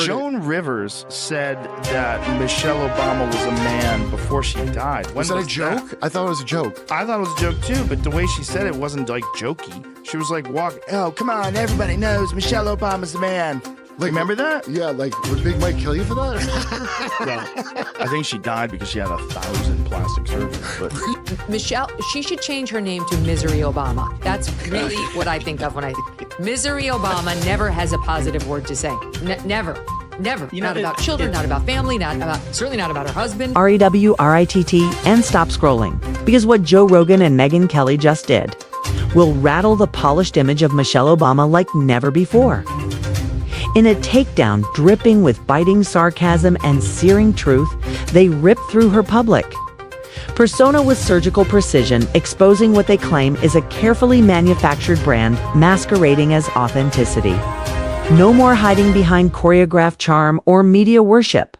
Joan Rivers said that Michelle Obama was a man before she died. Was that a joke? I thought it was a joke. I thought it was a joke too, but the way she said it wasn't like jokey. She was like, oh, come on, everybody knows Michelle Obama's a man. Like, remember that? Yeah, like, would Big Mike kill you for that? Yeah. I think she died because she had 1,000 plastic surgeries. But Michelle, she should change her name to Misery Obama. That's really what I think of when I think. Misery Obama never has a positive word to say. Never. Never. Not about children, not about family, certainly not about her husband. REWRITT and stop scrolling. Because what Joe Rogan and Megyn Kelly just did will rattle the polished image of Michelle Obama like never before. In a takedown dripping with biting sarcasm and searing truth, they rip through her public persona with surgical precision, exposing what they claim is a carefully manufactured brand masquerading as authenticity. No more hiding behind choreographed charm or media worship.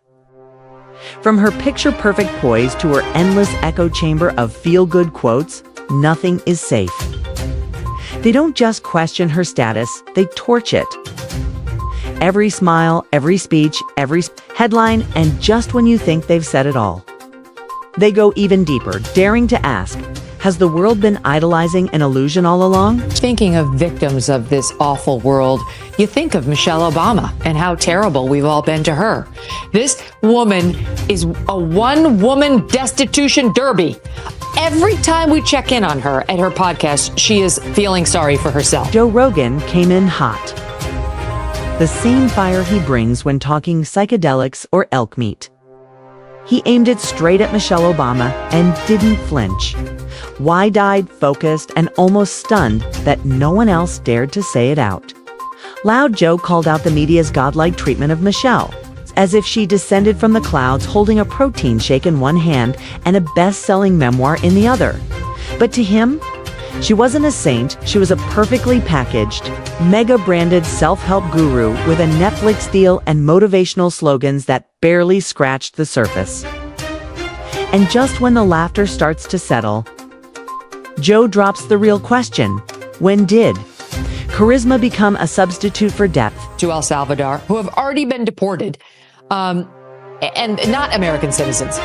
From her picture-perfect poise to her endless echo chamber of feel-good quotes, nothing is safe. They don't just question her status, they torch it. Every smile, every speech, every headline, and just when you think they've said it all. They go even deeper, daring to ask, has the world been idolizing an illusion all along? Thinking of victims of this awful world, you think of Michelle Obama and how terrible we've all been to her. This woman is a one-woman destitution derby. Every time we check in on her at her podcast, she is feeling sorry for herself. Joe Rogan came in hot. The same fire he brings when talking psychedelics or elk meat. He aimed it straight at Michelle Obama and didn't flinch. Wide-eyed, focused, and almost stunned that no one else dared to say it out. Loud Joe called out the media's godlike treatment of Michelle, as if she descended from the clouds holding a protein shake in one hand and a best-selling memoir in the other. But to him, she wasn't a saint, she was a perfectly packaged, mega-branded self-help guru with a Netflix deal and motivational slogans that barely scratched the surface. And just when the laughter starts to settle, Joe drops the real question: when did charisma become a substitute for depth? To El Salvador, who have already been deported, and not American citizens.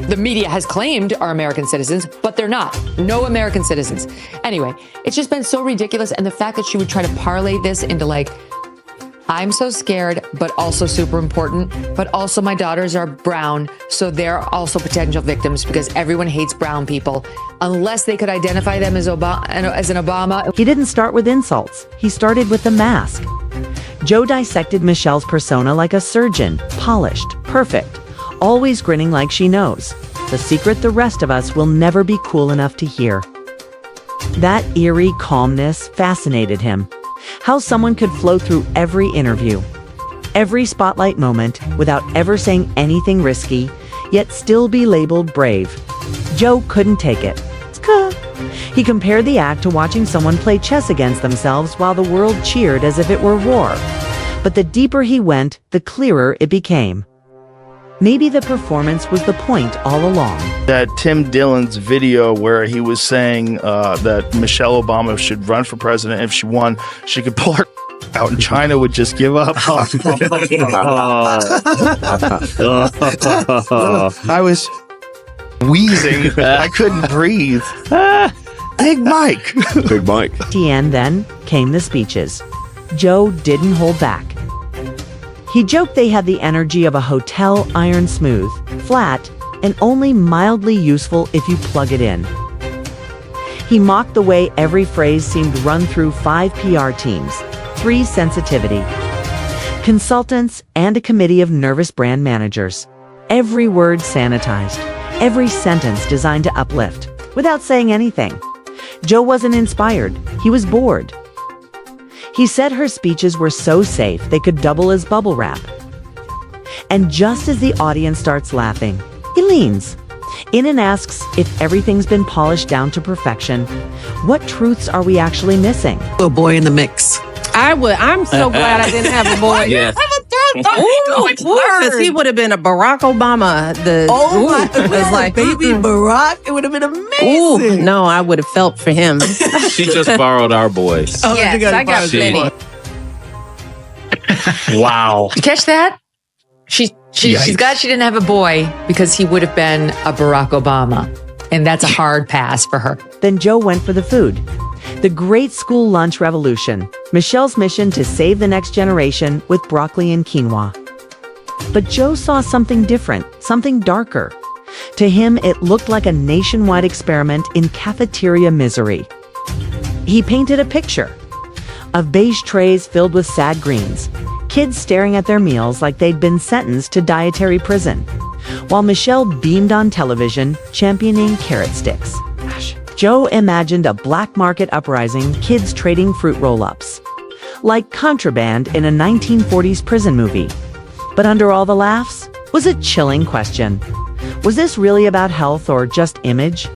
The media has claimed are American citizens, but they're not. No American citizens. Anyway, it's just been so ridiculous. And the fact that she would try to parlay this into like, I'm so scared, but also super important, but also my daughters are brown, so they're also potential victims because everyone hates brown people, unless they could identify them as an Obama. He didn't start with insults. He started with the mask. Joe dissected Michelle's persona like a surgeon, polished, perfect, always grinning like she knows. The secret the rest of us will never be cool enough to hear. That eerie calmness fascinated him. How someone could flow through every interview, every spotlight moment, without ever saying anything risky, yet still be labeled brave. Joe couldn't take it. He compared the act to watching someone play chess against themselves while the world cheered as if it were war. But the deeper he went, the clearer it became. Maybe the performance was the point all along. that Tim Dillon's video where he was saying that Michelle Obama should run for president. If she won, she could pull her out and China would just give up. I was wheezing. I couldn't breathe. Big Mike. Big Mike. And then came the speeches. Joe didn't hold back. He joked they had the energy of a hotel iron smooth, flat, and only mildly useful if you plug it in. He mocked the way every phrase seemed run through 5 PR teams, 3 sensitivity consultants, and a committee of nervous brand managers. Every word sanitized, every sentence designed to uplift, without saying anything. Joe wasn't inspired, he was bored. He said her speeches were so safe they could double as bubble wrap. And just as the audience starts laughing, he leans in and asks if everything's been polished down to perfection. What truths are we actually missing? A boy in the mix. I'm so glad I didn't have a boy. Yeah. Because he would have been a Barack Obama. It was like baby Barack. It would have been amazing. Ooh, no, I would have felt for him. She just borrowed our boys. Yes, I got plenty. Wow. You catch that? She's glad she didn't have a boy because he would have been a Barack Obama. And that's a hard pass for her. Then Joe went for the food. The great school lunch revolution. Michelle's mission to save the next generation with broccoli and quinoa. But Joe saw something different, something darker. To him, it looked like a nationwide experiment in cafeteria misery. He painted a picture of beige trays filled with sad greens, kids staring at their meals like they'd been sentenced to dietary prison, while Michelle beamed on television championing carrot sticks. Joe imagined a black market uprising, kids trading fruit roll-ups, like contraband in a 1940s prison movie. But under all the laughs was a chilling question. Was this really about health or just image?